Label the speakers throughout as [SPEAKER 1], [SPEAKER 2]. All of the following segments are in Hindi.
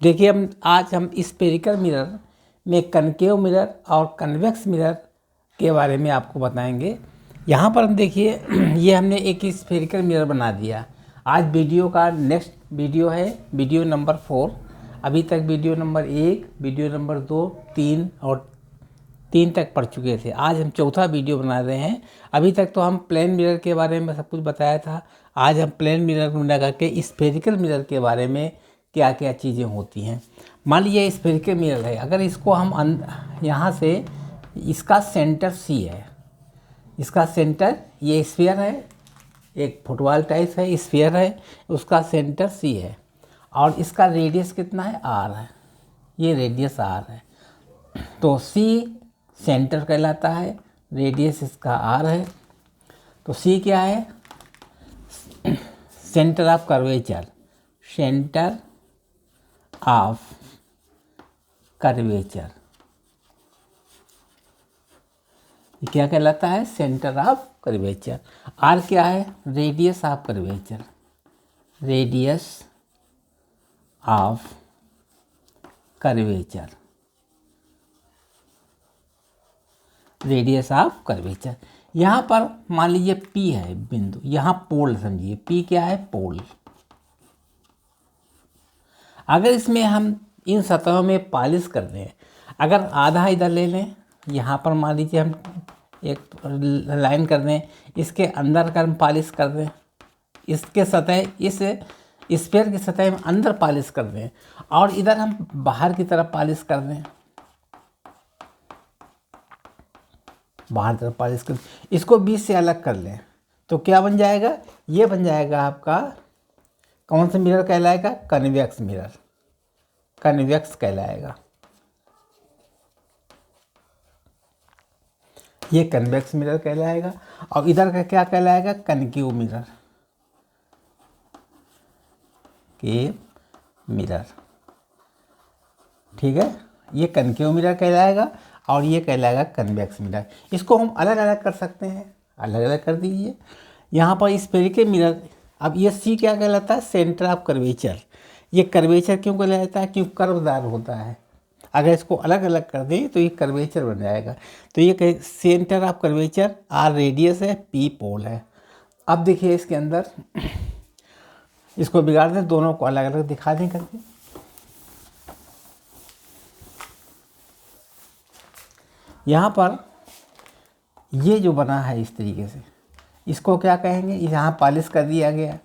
[SPEAKER 1] देखिए हम स्फेरिकल मिरर में कनकेव मिरर और कन्वेक्स मिरर के बारे में आपको बताएंगे। यहाँ पर हम देखिए ये हमने एक स्फेरिकल मिरर बना दिया। आज वीडियो का नेक्स्ट वीडियो है वीडियो नंबर 4। अभी तक वीडियो नंबर 1, वीडियो नंबर 2, 3 और 3 तक पढ़ चुके थे। आज हम चौथा वीडियो बना रहे हैं। अभी तक तो हम प्लेन मिरर के बारे में सब कुछ बताया था। आज हम प्लेन मिरर में लगा के स्फेरिकल मिरर के बारे में क्या क्या चीज़ें होती हैं। मान लीजिए स्फेरिकल मिरर है, अगर इसको हम यहाँ से, इसका सेंटर सी है, इसका सेंटर ये स्फीयर है, एक फुटबॉल टाइप है, स्फीयर है, उसका सेंटर सी है और इसका रेडियस कितना है, आर है, ये रेडियस आर है। तो सी सेंटर कहलाता है, रेडियस इसका आर है। तो सी क्या है, centre of curvature, centre of curvature, क्या कहलाता है, सेंटर ऑफ कर्वेचर। आर क्या है, radius of curvature, radius of curvature, radius of curvature. यहाँ पर मान लीजिए P है बिंदु, यहाँ पोल समझिए, P क्या है, पोल। अगर इसमें हम इन सतहों में पॉलिश कर दें, अगर आधा इधर ले लें, यहाँ पर मान लीजिए हम एक लाइन कर दें, इसके अंदर अगर हम पॉलिश कर दें, इसके सतह, इस स्फीयर की सतह में अंदर पॉलिश कर दें और इधर हम बाहर की तरफ पॉलिश कर दें, बाहर तरफ पॉलिश कर, इसको बीच से अलग कर लें, तो क्या बन जाएगा, ये बन जाएगा आपका कौन सा मिरर कहलाएगा, कन्वेक्स मिरर, कन्वेक्स कहलाएगा। ये कन्वेक्स मिरर कहलाएगा। और इधर का क्या कहलाएगा, कनकेव मिरर, के मिरर, ठीक है, ये कनकेव मिरर कहलाएगा और ये कहलाएगा कन्वेक्स मिरर। इसको हम अलग अलग कर सकते हैं, अलग अलग कर दीजिए। यहाँ पर स्फेरिकल मिरर, अब ये सी क्या कहलाता है, सेंटर ऑफ कर्वेचर। ये कर्वेचर क्यों कहलाता है, क्योंकि कर्वदार होता है। अगर इसको अलग अलग कर दें तो ये कर्वेचर बन जाएगा। तो ये कहे centre of curvature, R radius है, पी पोल है। अब देखिए इसके अंदर इसको बिगाड़ दें, दोनों को अलग अलग दिखा दें करके। यहाँ पर ये जो बना है इस तरीके से, इसको क्या कहेंगे, यहाँ पॉलिश कर दिया गया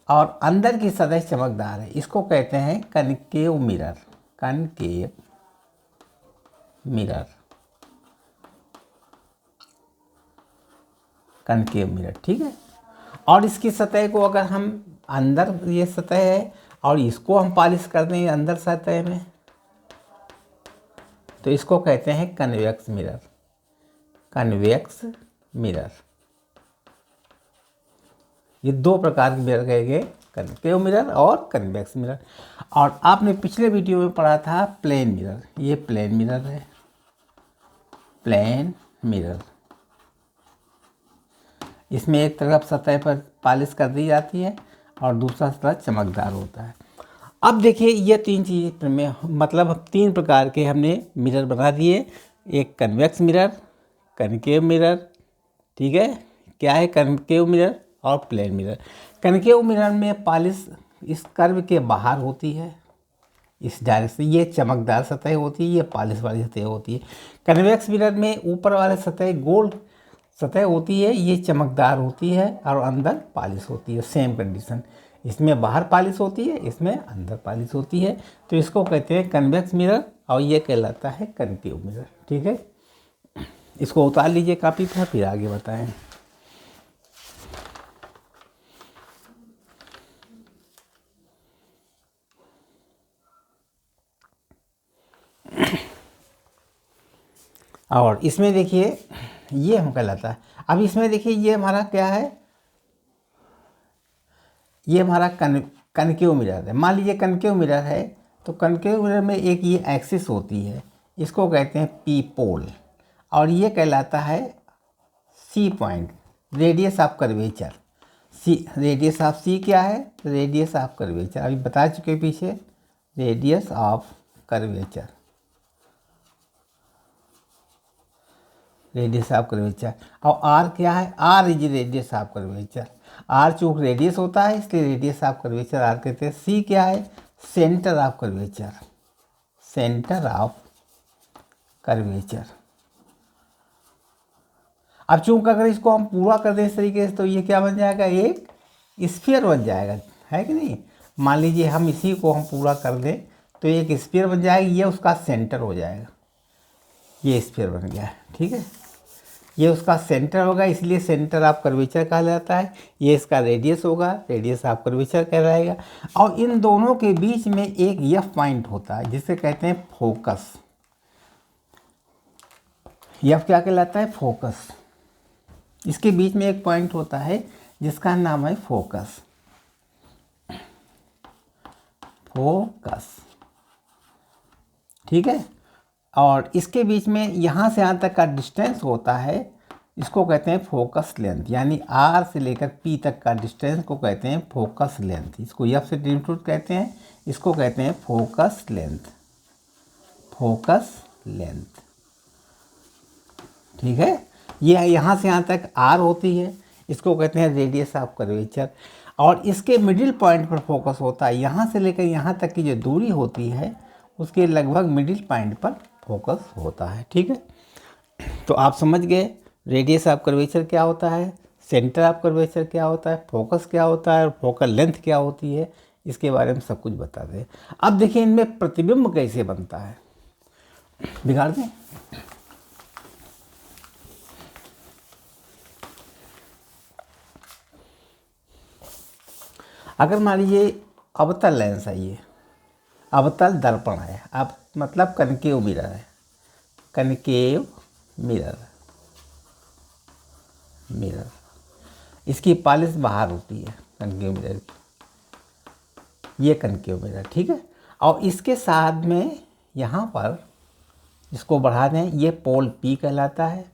[SPEAKER 1] और अंदर की सतह चमकदार है, इसको कहते हैं concave mirror, concave mirror, concave mirror, ठीक है। और इसकी सतह को अगर हम अंदर, ये सतह है और इसको हम पॉलिश कर दें अंदर सतह में, तो इसको कहते हैं कन्वेक्स मिरर, कन्वेक्स मिरर। ये दो प्रकार के मिरर कहे गए, कनकेव मिरर और कन्वेक्स मिरर। और आपने पिछले वीडियो में पढ़ा था प्लेन मिरर, ये प्लेन मिरर है, प्लेन मिरर। इसमें एक तरफ सतह पर पॉलिश कर दी जाती है और दूसरा सतह चमकदार होता है। अब देखिए ये तीन चीज़ में, मतलब 3 प्रकार के हमने मिरर बना दिए, एक कन्वेक्स मिरर, कनकेव मिरर, ठीक है, क्या है, कनकेव मिरर और प्लेन मिरर। कनकेव मिरर में पॉलिश इस कर्व के बाहर होती है, इस डायरेक्शन, ये चमकदार सतह होती है, ये पॉलिश वाली सतह होती है। कन्वेक्स मिरर में ऊपर वाले सतह गोल सतह होती है, ये चमकदार होती है और अंदर पॉलिश होती है, सेम कंडीशन। इसमें बाहर पॉलिश होती है, इसमें अंदर पॉलिश होती है। तो इसको कहते हैं कन्वेक्स मिरर और ये कहलाता है कनकेव मिरर, ठीक है। इसको उतार लीजिए कॉपी पर, फिर आगे बताएं। और इसमें देखिए ये हम कहलाता है। अब इसमें देखिए ये हमारा क्या है, ये हमारा कनकेव मिरर है। मान लीजिए कनकेव मिरर है, तो कनकेव मिरर में एक ये एक्सिस होती है, इसको कहते हैं पी पोल और ये कहलाता है C point, radius of curvature. C, radius of C क्या है, रेडियस ऑफ कर्वेचर, अभी बता चुके पीछे, radius of curvature, radius of curvature. और आर क्या है, R is radius of curvature. R चूंकि रेडियस होता है इसलिए रेडियस ऑफ कर्वेचर आर कहते हैं। सी क्या है, centre of curvature, centre of curvature. अब चूंकि अगर इसको हम पूरा कर दें इस तरीके से तो ये क्या बन जाएगा, एक स्फीयर बन जाएगा, है कि नहीं। मान लीजिए हम इसी को हम पूरा कर दें तो एक स्फीयर बन जाएगी, ये उसका सेंटर हो जाएगा, ये स्फीयर बन गया है, ठीक है। ये उसका सेंटर होगा इसलिए सेंटर ऑफ कर्वेचर कहा जाता है। ये इसका रेडियस होगा, रेडियस ऑफ कर्वेचर कहलाएगा। और इन दोनों के बीच में एक एफ पॉइंट होता है जिसे कहते हैं फोकस। एफ क्या कहलाता है, फोकस। इसके बीच में एक पॉइंट होता है जिसका नाम है फोकस, फोकस, ठीक है। और इसके बीच में यहाँ से यहाँ तक का डिस्टेंस होता है, इसको कहते हैं फोकस लेंथ, यानी आर से लेकर पी तक का डिस्टेंस को कहते हैं फोकस लेंथ। इसको एफ से डिनोट कहते हैं, इसको कहते हैं फोकस लेंथ, फोकस लेंथ, ठीक है। ये यहाँ से यहाँ तक आर होती है, इसको कहते हैं रेडियस ऑफ कर्वेचर। और इसके मिडिल पॉइंट पर फोकस होता है, यहाँ से लेकर यहाँ तक की जो दूरी होती है उसके लगभग मिडिल पॉइंट पर फोकस होता है, ठीक है। तो आप समझ गए रेडियस ऑफ कर्वेचर क्या होता है, सेंटर ऑफ कर्वेचर क्या होता है, फोकस क्या होता है और फोकल लेंथ क्या होती है, इसके बारे में सब कुछ बता दें। अब देखिए इनमें प्रतिबिंब कैसे बनता है, बिगाड़ दें। अगर मान लीजिए अवतल लेंस है, ये अवतल दर्पण है, अब मतलब कनकेव मिरर है, कनकेव मिरर, मिरर, इसकी पॉलिश बाहर होती है कनकेव मिरर की, ये कनकेव मिरर, ठीक है। और इसके साथ में यहाँ पर इसको बढ़ा दें, ये पोल पी कहलाता है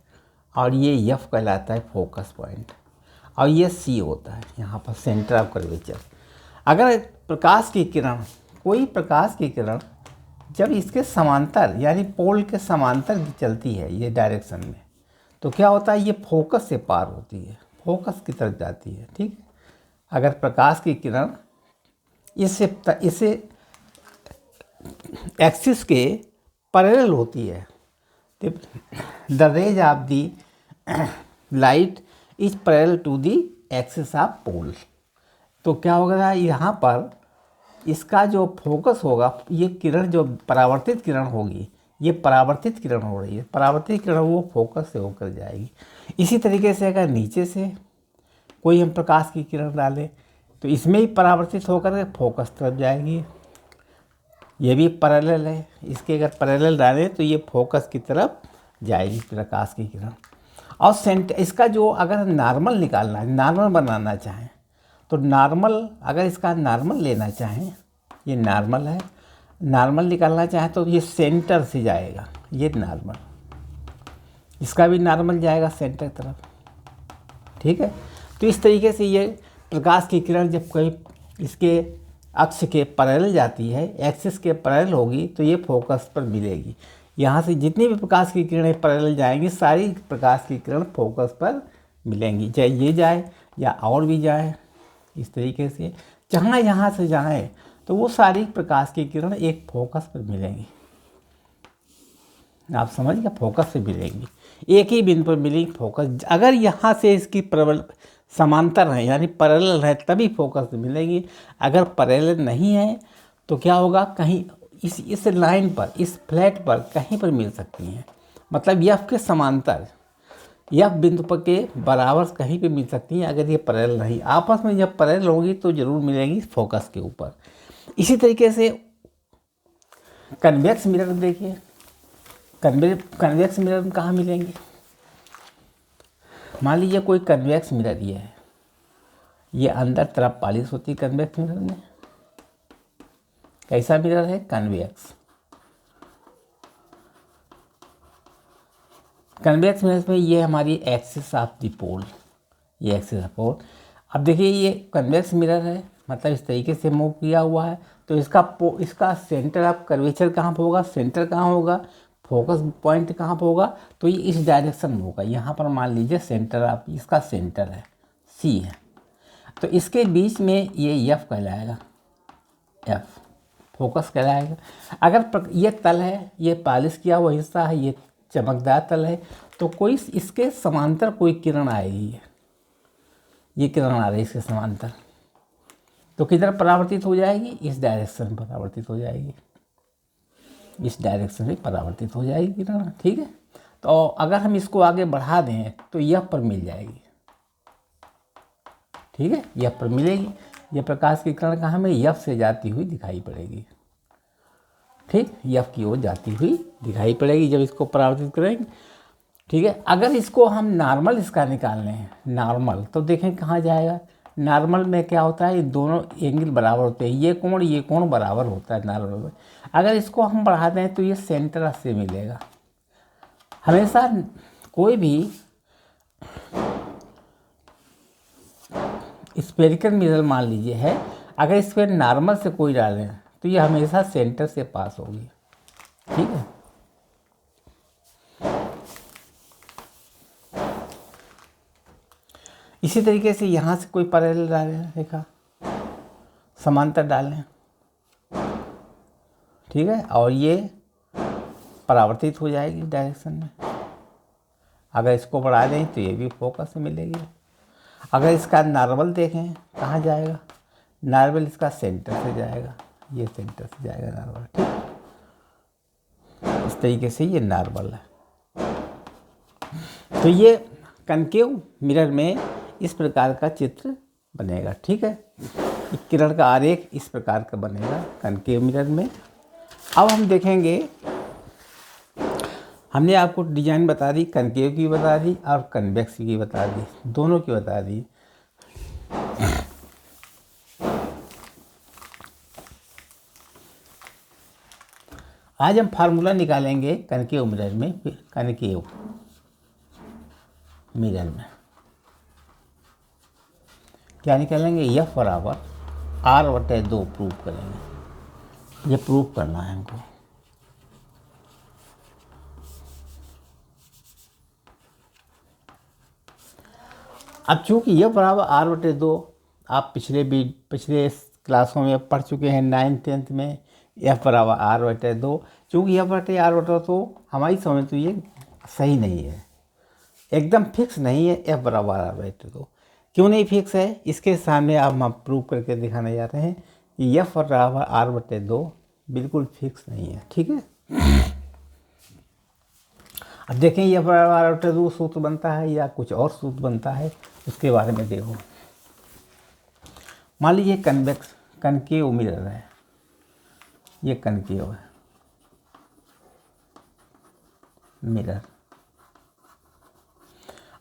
[SPEAKER 1] और ये एफ कहलाता है फोकस पॉइंट, और ये सी होता है यहाँ पर सेंटर ऑफ कर्वेचर। अगर प्रकाश की किरण, कोई प्रकाश की किरण जब इसके समांतर यानी पोल के समांतर चलती है ये डायरेक्शन में, तो क्या होता है, ये फोकस से पार होती है, फोकस की तरफ जाती है, ठीक है। अगर प्रकाश की किरण इसे एक्सिस के पैरेलल होती है, तो the rays of the light is parallel to the axis of pole, तो क्या होगा, यहाँ पर इसका जो फोकस होगा, ये किरण जो परावर्तित किरण होगी, ये परावर्तित किरण हो रही है, परावर्तित किरण वो फोकस से होकर जाएगी। इसी तरीके से अगर नीचे से कोई हम प्रकाश की किरण डालें तो इसमें ही परावर्तित होकर फोकस तरफ जाएगी, ये भी पैरेलल है, इसके अगर पैरेलल डालें तो ये फोकस की तरफ जाएगी प्रकाश की किरण। और सेंटर इसका जो अगर नॉर्मल निकालना है, नॉर्मल बनाना चाहें तो नॉर्मल, अगर इसका नॉर्मल लेना चाहें, ये नॉर्मल है, नॉर्मल निकालना चाहें तो ये सेंटर से जाएगा, ये नॉर्मल, इसका भी नॉर्मल जाएगा सेंटर तरफ, ठीक है। तो इस तरीके से ये प्रकाश की किरण जब कोई इसके अक्ष के पैरेलल जाती है, एक्सिस के पैरेलल होगी तो ये फोकस पर मिलेगी। यहाँ से जितनी भी प्रकाश की किरणें पैरेलल जाएंगी, सारी प्रकाश की किरण फोकस पर मिलेंगी, चाहे ये जाए या और भी जाए, इस तरीके से जहाँ यहाँ से जाए तो वो सारी प्रकाश की किरण एक फोकस पर मिलेंगी। आप समझ गए, फोकस से मिलेंगी, एक ही बिंदु पर मिलेंगी फोकस। अगर यहाँ से इसकी प्रबल समांतर है यानी पैरेलल है तभी फोकस मिलेगी, अगर पैरेलल नहीं है तो क्या होगा, कहीं इस लाइन पर, इस फ्लैट पर कहीं पर मिल सकती हैं, मतलब एफ के समांतर, एफ बिंदु पर के बराबर कहीं पे मिल सकती हैं। अगर ये पैरेलल नहीं, आपस में जब पैरेलल होगी तो जरूर मिलेंगी फोकस के ऊपर। इसी तरीके से कन्वेक्स मिरर देखिए, कन्वेक्स मिरर कहाँ मिलेंगे, मान लीजिए कोई कन्वेक्स मिरर ये है, ये अंदर तरफ पॉलिश होती है कन्वेक्स मिरर में। कैसा मिरर है, कन्वेक्स। कन्वेक्स मिरर में ये हमारी एक्सिस ऑफ द पोल, ये एक्सिस ऑफ पोल। अब देखिए ये कन्वेक्स मिरर है मतलब इस तरीके से मूव किया हुआ है, तो इसका सेंटर ऑफ कर्वेचर कहाँ पर होगा, सेंटर कहाँ होगा, फोकस पॉइंट कहाँ पर होगा, तो ये इस डायरेक्शन में होगा। यहाँ पर मान लीजिए सेंटर ऑफ इसका सेंटर है सी है, तो इसके बीच में ये एफ कहलाएगा, एफ फोकस कहलाएगा। अगर ये तल है, ये पॉलिश किया हुआ हिस्सा है, ये चमकदार तल है, तो कोई इसके समांतर कोई किरण आएगी, ये किरण आ रही है इसके समांतर, तो किधर परावर्तित हो जाएगी, इस डायरेक्शन में परावर्तित हो जाएगी, इस डायरेक्शन में परावर्तित हो जाएगी किरण। ठीक है, तो अगर हम इसको आगे बढ़ा दें तो यह पर मिल जाएगी। ठीक है, यह पर मिलेगी। यह प्रकाश की किरण कहाँ में, यफ से जाती हुई दिखाई पड़ेगी। ठीक, यफ की ओर जाती हुई दिखाई पड़ेगी जब इसको परावर्तित करेंगे। ठीक है, अगर इसको हम नॉर्मल इसका निकालने हैं, नॉर्मल, तो देखें कहाँ जाएगा। नॉर्मल में क्या होता है, दोनों एंगल बराबर होते हैं, ये कोण बराबर होता है नॉर्मल में। अगर इसको हम बढ़ा दें तो ये सेंटर से मिलेगा। हमेशा कोई भी स्फेरिकल मिरर मान लीजिए है, अगर इस पर नॉर्मल से कोई डालें तो ये हमेशा सेंटर से पास होगी। ठीक है, इसी तरीके से यहाँ से कोई पैरेलल डालें, रेखा समांतर डालें। ठीक है, और ये परावर्तित हो जाएगी डायरेक्शन में। अगर इसको बढ़ा दें तो ये भी फोकस में मिलेगी। अगर इसका नॉर्मल देखें कहाँ जाएगा, नॉर्मल इसका सेंटर से जाएगा, ये सेंटर से जाएगा नॉर्मल। ठीक, इस तरीके से ये नॉर्मल है। तो ये कनकेव मिरर में इस प्रकार का चित्र बनेगा। ठीक है, किरण का आरेख इस प्रकार का बनेगा कनकेव मिरर में। अब हम देखेंगे, हमने आपको डिजाइन बता दी, कनकेव की बता दी और कन्वेक्स की बता दी, दोनों की बता दी। आज हम फार्मूला निकालेंगे कनकेव मिरर में। कनकेव मिरर में क्या निकालेंगे, एफ बराबर R/2 प्रूव करेंगे। ये प्रूव करना है हमको। अब चूंकि यह बराबर R/2 आप पिछले क्लासों में पढ़ चुके हैं, 9th 10th में, एफ बराबर R/2। चूँकि R/2 हमारी समझ तो ये सही नहीं है, एकदम फिक्स नहीं है। एफ बराबर R/2 क्यों नहीं फिक्स है, इसके सामने आप हम प्रूव करके दिखाने जा रहे हैं कि एफ बराबर R/2 बिल्कुल फिक्स नहीं है। ठीक है, अब देखें एफ बराबर R/2 सूत्र बनता है या कुछ और सूत्र बनता है, उसके बारे में देखो। मान लीजिए कनकेव मिरर है, ये कनकेव है मिरर,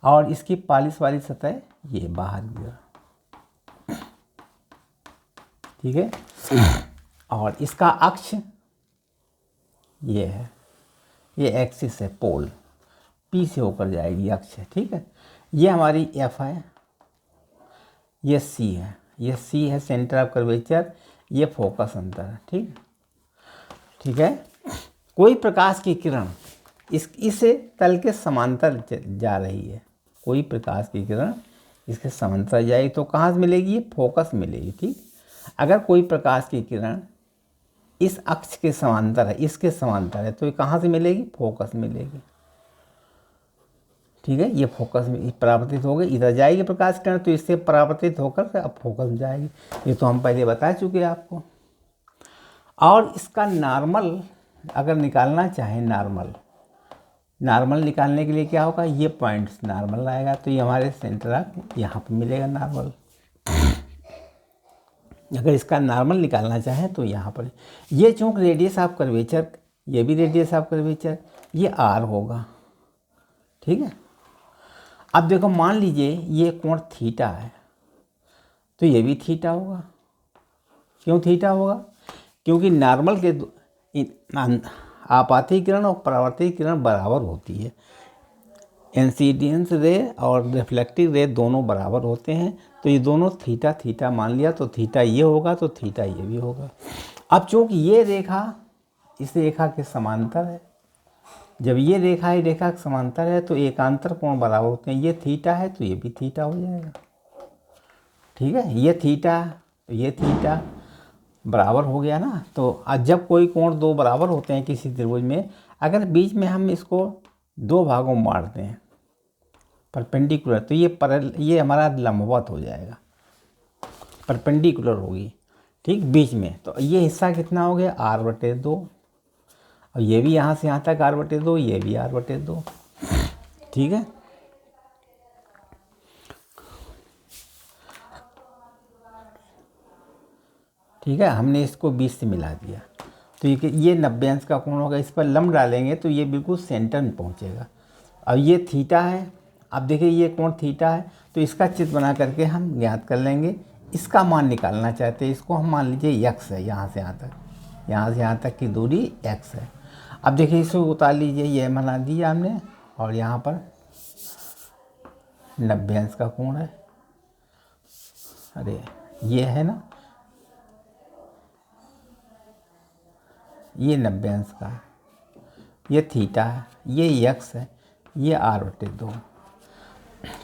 [SPEAKER 1] और इसकी पॉलिश वाली सतह ये बाहर की ओर। ठीक है, और इसका अक्ष ये है, ये एक्सिस है, पोल पी से होकर जाएगी, अक्ष है। ठीक है, ये हमारी एफ है, ये सी है, ये सी है सेंटर ऑफ कर्वेचर, ये फोकस अंतर है। ठीक है, कोई प्रकाश की किरण इसे तल के समांतर जा रही है, कोई प्रकाश की किरण इसके समांतर जाएगी तो कहाँ से मिलेगी, ये फोकस मिलेगी। ठीक, अगर कोई प्रकाश की किरण इस अक्ष के समांतर है, इसके समांतर है, तो ये कहाँ से मिलेगी, फोकस मिलेगी। ठीक है, ये फोकस में परावर्तित हो गई, इधर जाएगी प्रकाश किरण तो इससे परावर्तित होकर अब फोकस में जाएगी। ये तो हम पहले बता चुके हैं आपको। और इसका नॉर्मल अगर निकालना चाहें, नॉर्मल निकालने के लिए क्या होगा, ये पॉइंट्स नॉर्मल आएगा, तो ये हमारे सेंटर ऑफ यहाँ पर मिलेगा नॉर्मल। अगर इसका नॉर्मल निकालना चाहें तो यहाँ पर ये चूँकि रेडियस ऑफ कर्वेचर, ये भी रेडियस ऑफ कर्वेचर, ये R होगा। ठीक है, अब देखो मान लीजिए ये कोण थीटा है, तो ये भी थीटा होगा। क्यों थीटा होगा, क्योंकि नॉर्मल के आपाती किरण और परावर्तित किरण बराबर होती है। इंसिडेंस रे और रिफ्लेक्टिव रे दोनों बराबर होते हैं, तो ये दोनों थीटा थीटा मान लिया, तो थीटा ये होगा तो थीटा ये भी होगा। अब चूँकि ये रेखा इस रेखा के समांतर है, जब ये रेखा ही रेखा के समांतर है तो एकांतर कोण बराबर होते हैं। ये थीटा है तो ये भी थीटा हो जाएगा, ठीक है। ये थीटा तो ये थीटा बराबर हो गया ना। तो जब कोई कोण दो बराबर होते हैं किसी त्रिभुज में, अगर बीच में हम इसको दो भागों में बांटते हैं परपेंडिकुलर, तो ये हमारा लंबवत हो जाएगा, परपेंडिकुलर होगी, ठीक, बीच में। तो ये हिस्सा कितना हो गया r/2, और ये भी यहाँ से यहाँ तक r/2, ये भी r/2, ठीक है। ठीक है, हमने इसको 20 से मिला दिया, तो ये 90 अंश का कोण होगा। इस पर लंब डालेंगे तो ये बिल्कुल सेंटर में पहुँचेगा। अब ये थीटा है, अब देखिए ये कोण थीटा है, तो इसका चित्र बना करके हम ज्ञात कर लेंगे। इसका मान निकालना चाहते हैं, इसको हम मान लीजिए x है, यहाँ से यहाँ तक की दूरी x है। अब देखिए इसको उतार लीजिए, ये बना दिया हमने, और यहाँ पर 90 अंश का कोण है। अरे ये है ना, ये 90 अंश का है, ये थीटा है, ये x है, ये r/2।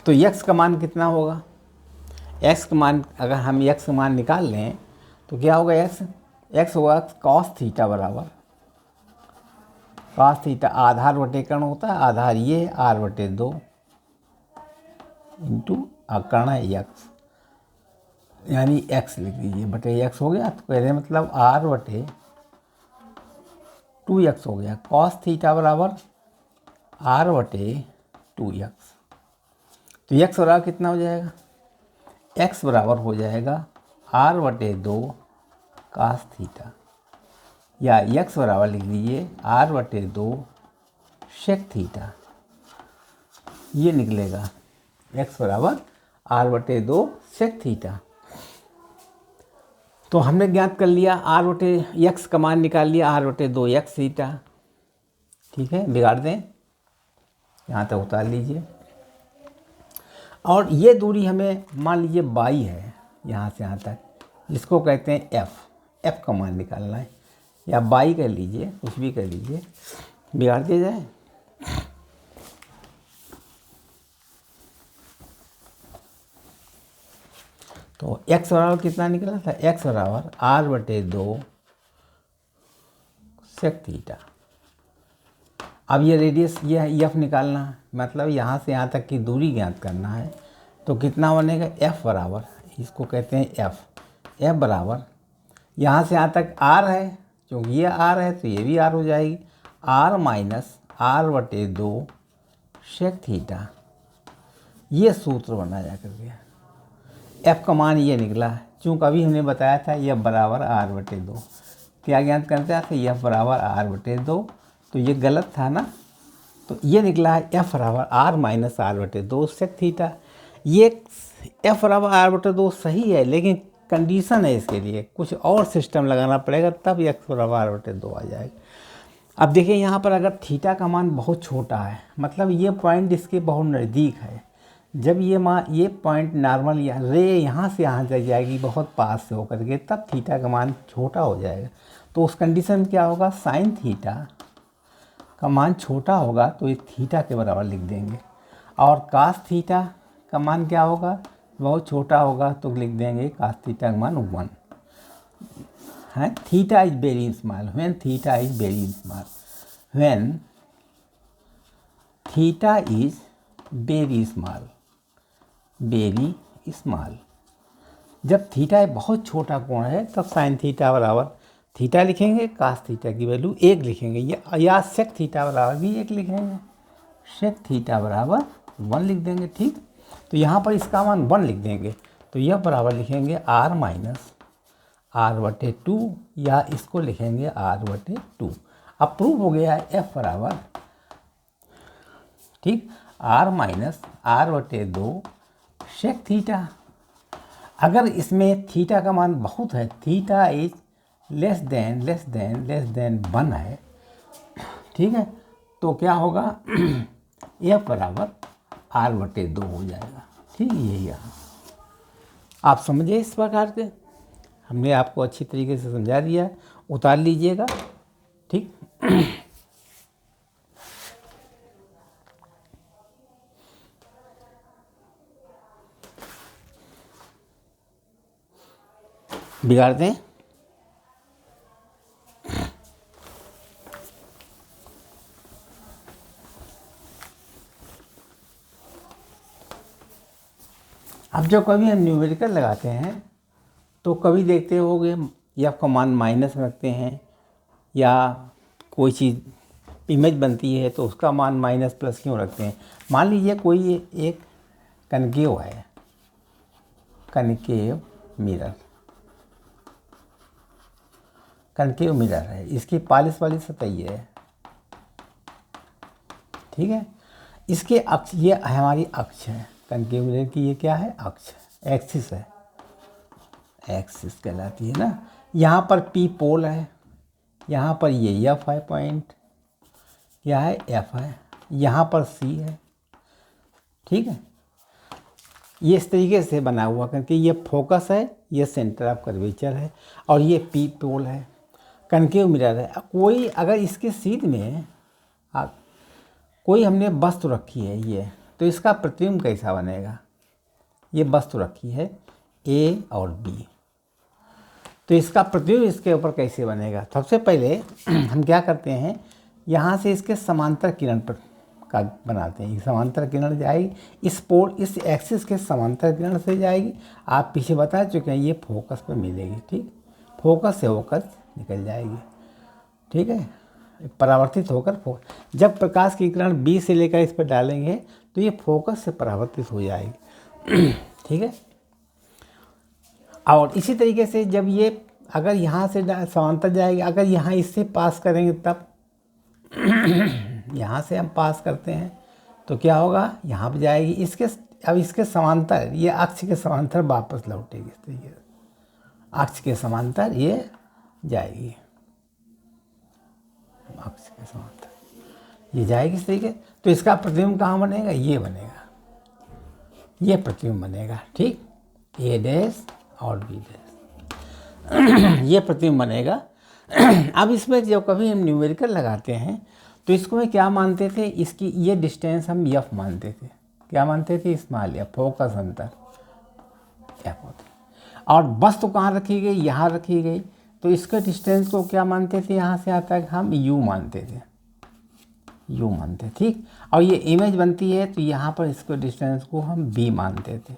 [SPEAKER 1] तो x का मान कितना होगा? x का मान, अगर हम x का मान निकाल लें तो क्या होगा? x होगा cos थीटा बराबर cos थीटा, आधार बटे कर्ण होता है, आधार ये r/2 इंटू कर्ण है x, यानी x लिख दीजिए, बटे x हो गया। तो कहने मतलब r/2x हो गया। cos थीटा बराबर r/2x। तो x बराबर कितना हो जाएगा? x बराबर हो जाएगा r/2 cos थीटा, या x बराबर लिख लीजिए r/2 sec थीटा। ये निकलेगा x बराबर r/2 sec थीटा। तो हमने ज्ञात कर लिया x का मान निकाल लिया r/2 x थीटा, ठीक है। बिगाड़ दें, यहाँ तक उतार लीजिए। और ये दूरी हमें मान लीजिए y है, यहाँ से यहाँ तक, जिसको कहते हैं f का मान निकालना है, या y कर लीजिए, कुछ भी कर लीजिए, बिगाड़ दिया जाए। तो x बराबर कितना निकला था? x बराबर r/2 sec थीटा। अब ये रेडियस ये है, f निकालना है, मतलब यहाँ से यहाँ तक की दूरी ज्ञात करना है। तो कितना बनेगा? f बराबर, इसको कहते हैं f बराबर, यहाँ से यहाँ तक r है, क्योंकि ये r है तो ये भी r हो जाएगी, r minus r/2 sec theta. ये सूत्र बना जा करके f का मान ये निकला है। चूँकि अभी हमने बताया था f बराबर r/2, क्या ज्ञात करते हैं? f बराबर r/2, तो ये गलत था ना। तो ये निकला है f बराबर r minus r/2 sec theta. ये f बराबर r/2 सही है, लेकिन कंडीशन है, इसके लिए कुछ और सिस्टम लगाना पड़ेगा, तब x बराबर r/2 आ जाएगा। अब देखिए यहाँ पर अगर थीटा का मान बहुत छोटा है, मतलब ये पॉइंट इसके बहुत नज़दीक है, जब ये पॉइंट नॉर्मल या रे यहाँ से यहाँ तक जाएगी बहुत पास से होकर के, तब थीटा का मान छोटा हो जाएगा। तो उस कंडीशन में क्या होगा? साइन थीटा का मान छोटा होगा तो ये थीटा के बराबर लिख देंगे, और कास थीटा का मान क्या होगा? बहुत छोटा होगा तो लिख देंगे कास थीटा का मान 1 है। Theta is very small when theta is very small, when theta is very small, very small. जब थीटा बहुत छोटा कोण है तब साइन थीटा बराबर थीटा लिखेंगे, कास थीटा की वैल्यू 1 लिखेंगे, या सेक थीटा बराबर भी 1 लिखेंगे, सेक थीटा बराबर 1 लिख देंगे, ठीक। तो यहाँ पर इसका मान 1 लिख देंगे, तो यह बराबर लिखेंगे r माइनस r/2, या इसको लिखेंगे r/2। अब प्रूव हो गया है f बराबर, ठीक, r minus r/2 sec theta. अगर इसमें थीटा का मान बहुत है, थीटा इज लेस देन 1 है, ठीक है, तो क्या होगा? f बराबर r/2 हो जाएगा, ठीक। यही यहाँ आप समझे इस प्रकार से हमने आपको अच्छी तरीके से समझा दिया, उतार लीजिएगा। ठीक, बिगाड़ दें। अब जो कभी हम न्यूमेरिकल लगाते हैं तो कभी देखते होंगे या आपका मान माइनस में रखते हैं, या कोई चीज़ इमेज बनती है तो उसका मान माइनस प्लस क्यों रखते हैं। मान लीजिए कोई एक कनकेव है, कनकेव मिरर, कनकेव मिरर है, इसकी पॉलिश वाली सतह ये है, ठीक है। इसके अक्ष, ये हमारी अक्ष है, कनकेव मिरर की ये क्या है, अक्ष, एक्सिस है, एक्सिस कहलाती है ना। यहाँ पर पी पोल है, यहाँ पर ये एफ है पॉइंट, क्या है एफ है, यहाँ पर सी है, ठीक है। ये इस तरीके से बना हुआ क्योंकि ये फोकस है, ये सेंटर ऑफ कर्वेचर है, और ये पी पोल है, कनकेव मिरर है। कोई अगर इसके सीध में कोई हमने वस्तु रखी है ये, तो इसका प्रतिबिंब कैसा बनेगा। ये वस्तु रखी है ए और बी, तो इसका प्रतिबिंब इसके ऊपर कैसे बनेगा। सबसे पहले हम क्या करते हैं, यहाँ से इसके समांतर किरण पर का बनाते हैं। समांतर किरण जाएगी इस पोल, इस एक्सिस के समांतर किरण से जाएगी। आप पीछे बता चुके हैं, ये फोकस पर मिलेगी, ठीक, फोकस से होकर निकल जाएगी, ठीक है, परावर्तित होकर जब प्रकाश की किरण बी से लेकर इस पर डालेंगे तो ये फोकस से परावर्तित हो जाएगी, ठीक है। और इसी तरीके से जब ये अगर यहाँ से समांतर जाएगी, अगर यहाँ इससे पास करेंगे तब यहाँ से हम पास करते हैं तो क्या होगा, यहाँ पर जाएगी इसके, अब इसके समांतर, ये अक्ष के समांतर वापस लौटेगी इस तरीके से, अक्ष के समांतर ये जाएगी, अक्ष के समांतर ये जाएगी इस तरीके। तो इसका प्रतिबिंब कहाँ बनेगा, ये बनेगा, ये प्रतिबिंब बनेगा, ठीक, ए डैश और बी डैश ये प्रतिबिंब बनेगा। अब इसमें जब कभी हम न्यूमेरिकल लगाते हैं तो इसको में क्या मानते थे, इसकी ये डिस्टेंस हम एफ मानते थे, क्या मानते थे, स्मॉल एफ, फोकस अंतर एफ होती, और वस्तु कहाँ रखी गई, यहाँ रखी गई, तो इसके डिस्टेंस को क्या मानते थे, यहाँ से आता है हम यू मानते थे, यू मानते, ठीक। और ये इमेज बनती है तो यहाँ पर इसके डिस्टेंस को हम बी मानते थे,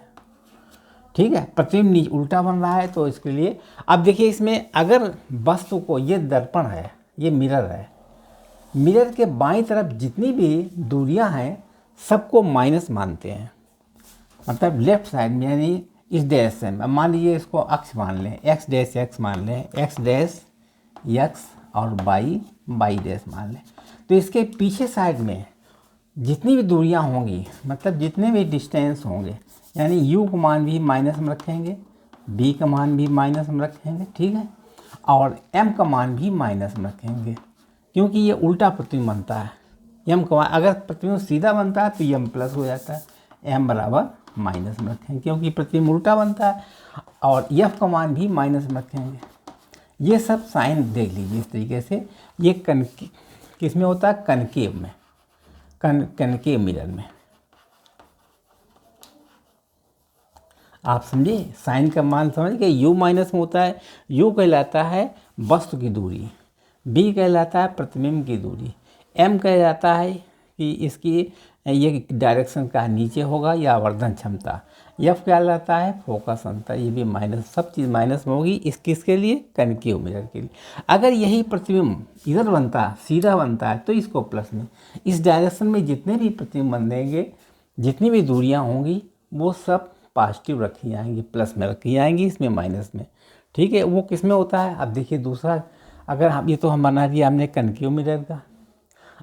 [SPEAKER 1] ठीक है। प्रतिबिंब नीचे उल्टा बन रहा है तो इसके लिए अब देखिए, इसमें अगर वस्तु को, ये दर्पण है, ये मिरर है, मिरर के बाईं तरफ जितनी भी दूरियां हैं सबको माइनस मानते हैं, मतलब लेफ्ट साइड में, यानी इस डैश से मान लीजिए इसको अक्ष मान लें, एक्स डैश एक्स मान लें, एक्स डैश एक्स और वाई वाई डैश मान लें, तो इसके पीछे साइड में जितनी भी दूरियां होंगी, मतलब जितने भी डिस्टेंस होंगे, यानी u का मान भी माइनस में रखेंगे, b का मान भी माइनस में रखेंगे, ठीक है, और m का मान भी माइनस में रखेंगे, क्योंकि ये उल्टा प्रतिबिंब बनता है। m का मान अगर प्रतिबिंब सीधा बनता है तो m प्लस हो जाता है, m बराबर माइनस में रखेंगे क्योंकि प्रतिबिंब उल्टा बनता है, और f का मान भी माइनस में रखेंगे। ये सब साइन देख लीजिए इस तरीके से। ये किस में होता है, कनकेव में, कनकेव मिरर में, आप समझे, साइन का मान समझ गए। यू माइनस में होता है, यू कहलाता है वस्तु की दूरी, बी कहलाता है प्रतिबिंब की दूरी, एम कहलाता है कि इसकी ये डायरेक्शन का नीचे होगा या आवर्धन क्षमता, एफ कहलाता है फोकस अंतर, ये भी माइनस, सब चीज़ माइनस में होगी। इस किसके लिए, कनकेव मिरर के लिए। अगर यही प्रतिबिंब इधर बनता है, सीधा बनता है, तो इसको प्लस में, इस डायरेक्शन में जितने भी प्रतिबिंब बनेंगे, जितनी भी दूरियाँ होंगी, वो सब पॉजिटिव रखी जाएंगी, प्लस में रखी जाएंगी, इसमें माइनस में, ठीक है। वो किस में होता है, अब देखिए दूसरा, अगर हम, ये तो हम बना दिया हमने कनकेव मिरर का,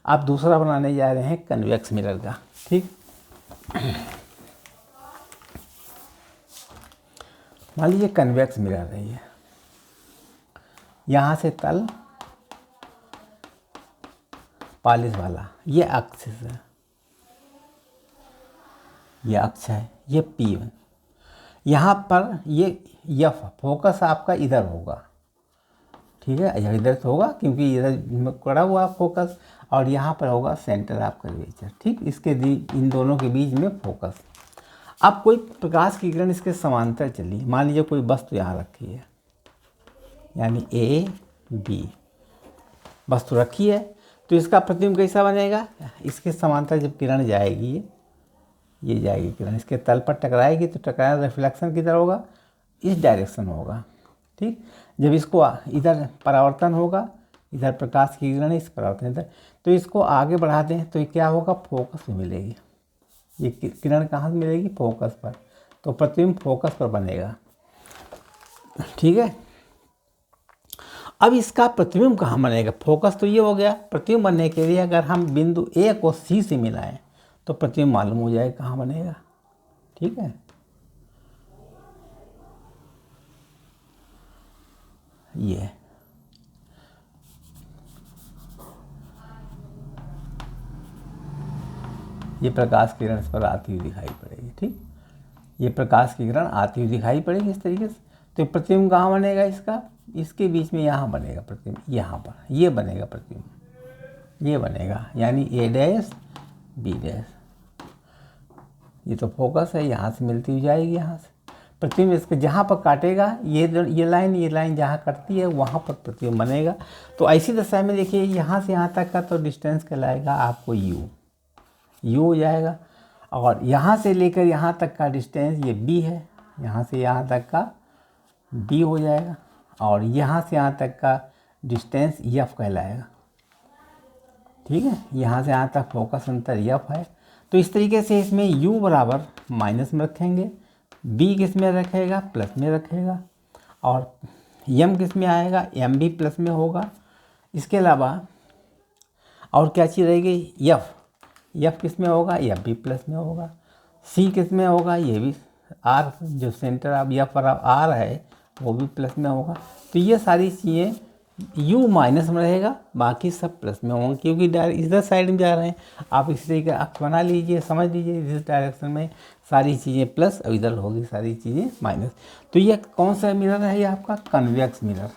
[SPEAKER 1] अब दूसरा बनाने जा रहे हैं कन्वेक्स मिरर का, ठीक। मान लीजिए कन्वेक्स मिरर है ये, यहाँ से तल पॉलिश वाला, ये अक्ष है, ये अक्ष है, ये P1, यहाँ पर ये यफ फोकस आपका इधर होगा, ठीक है, यह इधर से होगा क्योंकि इधर कड़ा हुआ फोकस, और यहाँ पर होगा सेंटर ऑफ कर्वेचर, ठीक, इसके इन दोनों के बीच में फोकस। अब कोई प्रकाश की किरण इसके समांतर चली, मान लीजिए कोई वस्तु यहाँ रखी है, यानी ए बी वस्तु रखी है, तो इसका प्रतिबिंब कैसा बनेगा, इसके समांतर जब किरण जाएगी, ये जाएगी किरण इसके तल पर टकराएगी, तो टकराना रिफ्लेक्शन किधर होगा, इस डायरेक्शन होगा, ठीक। जब इसको इधर परावर्तन होगा, इधर प्रकाश की किरण इस परावर्तन इधर, तो इसको आगे बढ़ा दें तो ये क्या होगा, फोकस में मिलेगी, ये किरण कहाँ से मिलेगी, फोकस पर, तो प्रतिबिंब फोकस पर बनेगा, ठीक है। अब इसका प्रतिबिंब कहाँ बनेगा, फोकस तो ये हो गया, प्रतिबिंब बनने के लिए अगर हम बिंदु ए को सी से मिलाएं तो प्रतिबिंब मालूम हो जाएगा कहाँ बनेगा, ठीक है। ये प्रकाश किरण इस पर आती हुई दिखाई पड़ेगी, ठीक, ये प्रकाश की किरण आती हुई दिखाई पड़ेगी इस तरीके से, तो प्रतिबिंब कहाँ बनेगा इसका, इसके बीच में यहाँ बनेगा प्रतिबिंब, यहाँ पर ये बनेगा प्रतिबिंब, ये बनेगा, यानी ए डैश बी डैश, ये तो फोकस है, यहाँ से मिलती हुई जाएगी, यहाँ से प्रतिबिंब इसके जहाँ पर काटेगा, ये लाइन जहाँ कटती है वहाँ पर प्रतिबिंब बनेगा। तो ऐसी दशा में देखिए यहाँ से यहाँ तक का तो डिस्टेंस कहलाएगा आपको यू हो जाएगा, और यहाँ से लेकर यहाँ तक का डिस्टेंस ये बी है, यहाँ से यहाँ तक का बी हो जाएगा, और यहाँ से यहाँ तक का डिस्टेंस यफ कहलाएगा, ठीक है। यहाँ से यहाँ तक फोकस अंतर यफ है, तो इस तरीके से इसमें u बराबर माइनस में रखेंगे, b किस में रखेगा, प्लस में रखेगा, और m किस में आएगा, m भी प्लस में होगा। इसके अलावा और क्या चीज़ रहेगी, यफ किस में होगा, यफ भी प्लस में होगा, c किस में होगा, ये भी r जो सेंटर ऑफ यफ पर r है वो भी प्लस में होगा। तो ये सारी चीज़ें u माइनस में रहेगा, बाकी सब प्लस में होंगे क्योंकि इधर साइड में जा रहे हैं। आप इस तरीके का अक्ष बना लीजिए, समझ लीजिए इस डायरेक्शन में सारी चीज़ें प्लस और इधर होगी सारी चीज़ें माइनस। तो ये कौन सा मिरर है, ये आपका कन्वेक्स मिरर,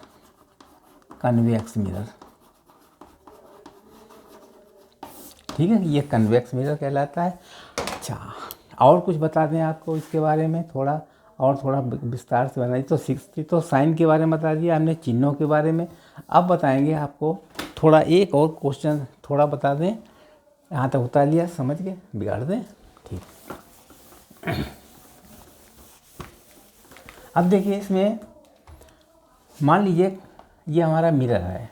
[SPEAKER 1] ठीक है, ये कन्वेक्स मिरर कहलाता है। अच्छा, और कुछ बता दें आपको इसके बारे में, थोड़ा विस्तार से बनाइए। तो 60 तो साइन के बारे में बता दिया हमने, चिन्हों के बारे में। अब बताएंगे आपको थोड़ा एक और क्वेश्चन थोड़ा बता दें, यहाँ तक बता लिया, समझ के बिगाड़ दें, ठीक। अब देखिए इसमें मान लीजिए ये हमारा मिरर है,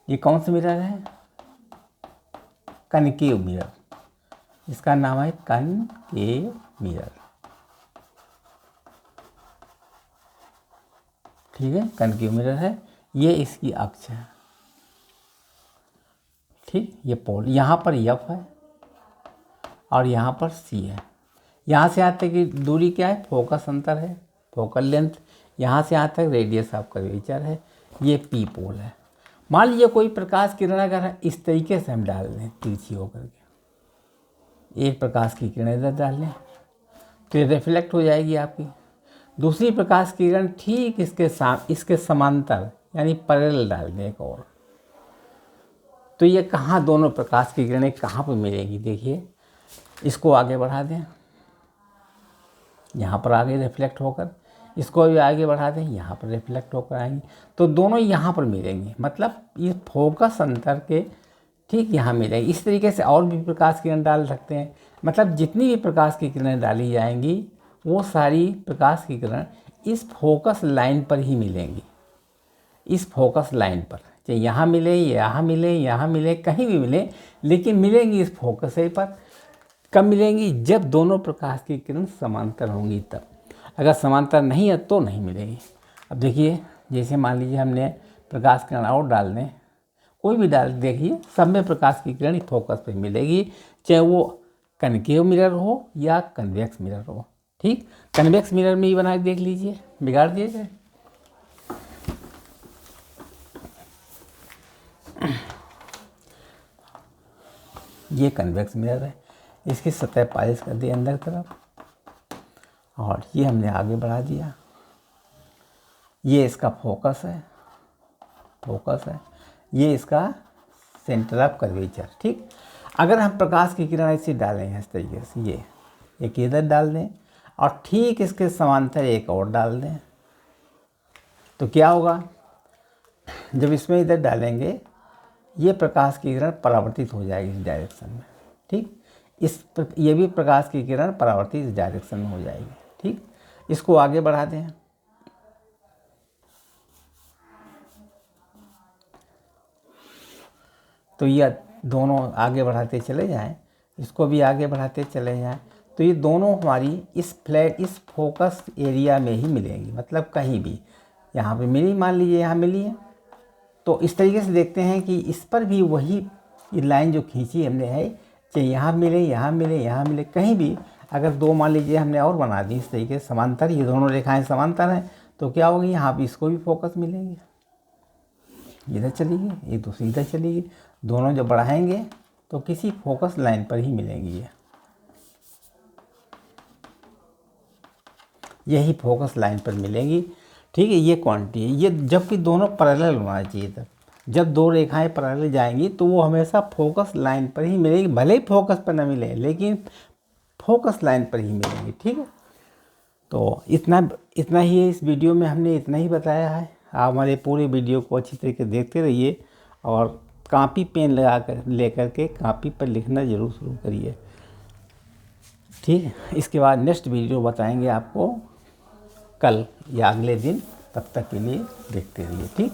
[SPEAKER 1] ये कौन सा मिरर है, कनकेव मिरर, इसका नाम है कनकेव मिरर, ठीक है, कनकेव मिरर है, ये इसकी अक्ष है, ठीक। ये पोल, यहाँ पर यफ है और यहाँ पर सी है, यहाँ से यहाँ तक की दूरी क्या है, फोकस अंतर है, फोकल लेंथ, यहाँ से यहाँ तक रेडियस ऑफ कर्वेचर है, ये पी पोल है। मान लीजिए कोई प्रकाश किरण अगर इस तरीके से हम डाल दें तिरछी होकर के, एक प्रकाश की किरण इधर डाल लें तो ये रिफ्लेक्ट हो जाएगी आपकी, दूसरी प्रकाश की किरण ठीक इसके समांतर यानी पैरेलल डाल दें एक और, तो ये कहाँ दोनों प्रकाश की किरणें कहाँ पर मिलेगी, देखिए इसको आगे बढ़ा दें, यहाँ पर आगे रिफ्लेक्ट होकर, इसको भी आगे बढ़ा दें, यहाँ पर रिफ्लेक्ट होकर आएंगी, तो दोनों यहाँ पर मिलेंगी, मतलब ये फोकस अंतर के ठीक यहाँ मिलेगी। इस तरीके से और भी प्रकाश किरण डाल सकते हैं, मतलब जितनी भी प्रकाश की किरणें डाली जाएंगी वो सारी प्रकाश की किरण इस फोकस लाइन पर ही मिलेंगी, इस फोकस लाइन पर, चाहे यहाँ मिले, यहाँ मिले, यहाँ मिले, कहीं भी मिले, लेकिन मिलेंगी इस फोकस पर। कब मिलेंगी, जब दोनों प्रकाश की किरण समांतर होंगी तब, अगर समांतर नहीं है तो नहीं मिलेगी। अब देखिए जैसे मान लीजिए हमने प्रकाश किरण और डाल दें, कोई भी डाल, देखिए सब में प्रकाश की किरण फोकस पे मिलेगी, चाहे वो कनकेव मिरर हो या कन्वेक्स मिरर हो, ठीक। कन्वेक्स मिरर में ही बना के देख लीजिए, बिगाड़ दीजिए। ये कन्वेक्स मिरर है, इसकी सतह पॉलिश कर दी अंदर तरफ, और ये हमने आगे बढ़ा दिया। ये इसका फोकस है, ये इसका सेंटर ऑफ कर्वेचर। ठीक, अगर हम प्रकाश की किरण ऐसे डालें इस तरीके से, ये एक इधर डाल दें और ठीक इसके समांतर एक और डाल दें, तो क्या होगा, जब इसमें इधर डालेंगे ये प्रकाश की किरण परावर्तित हो जाएगी इस डायरेक्शन में। ठीक, ये भी प्रकाश की किरण परावर्तित इस डायरेक्शन में हो जाएगी। ठीक, इसको आगे बढ़ा दें। तो ये दोनों आगे बढ़ाते चले जाएं, इसको भी आगे बढ़ाते चले जाएं, तो ये दोनों हमारी इस फोकस एरिया में ही मिलेंगी, मतलब कहीं भी यहाँ पे मिली, मान लीजिए यहाँ मिली है, तो इस तरीके से देखते हैं कि इस पर भी वही लाइन जो खींची हमने है, चाहे यहाँ मिले, यहाँ मिले, यहाँ मिले, कहीं भी अगर दो मान लीजिए हमने और बना दी इस तरीके से समांतर, ये दोनों रेखाएं समांतर हैं, तो क्या होगी, यहाँ भी इसको भी फोकस मिलेंगे, इधर चलेगी, एक दूसरी इधर चलेगी, दोनों जब बढ़ाएंगे तो किसी फोकस लाइन पर ही मिलेंगी, यही फोकस लाइन पर मिलेंगी। ठीक है, ये क्वांटिटी है, ये जबकि दोनों पैरेलल होना चाहिए था। जब दो रेखाएं पैरेलल जाएंगी तो वो हमेशा फोकस लाइन पर ही मिलेगी, भले ही फोकस पर ना मिले लेकिन फोकस लाइन पर ही मिलेंगी। ठीक है, तो इतना ही है इस वीडियो में, हमने इतना ही बताया है। आप हमारे पूरे वीडियो को अच्छी तरीके से देखते रहिए और कॉपी पेन लेकर के कॉपी पर लिखना ज़रूर शुरू करिए। ठीक है, इसके बाद नेक्स्ट वीडियो बताएंगे आपको कल या अगले दिन, तब तक के लिए देखते रहिए। ठीक।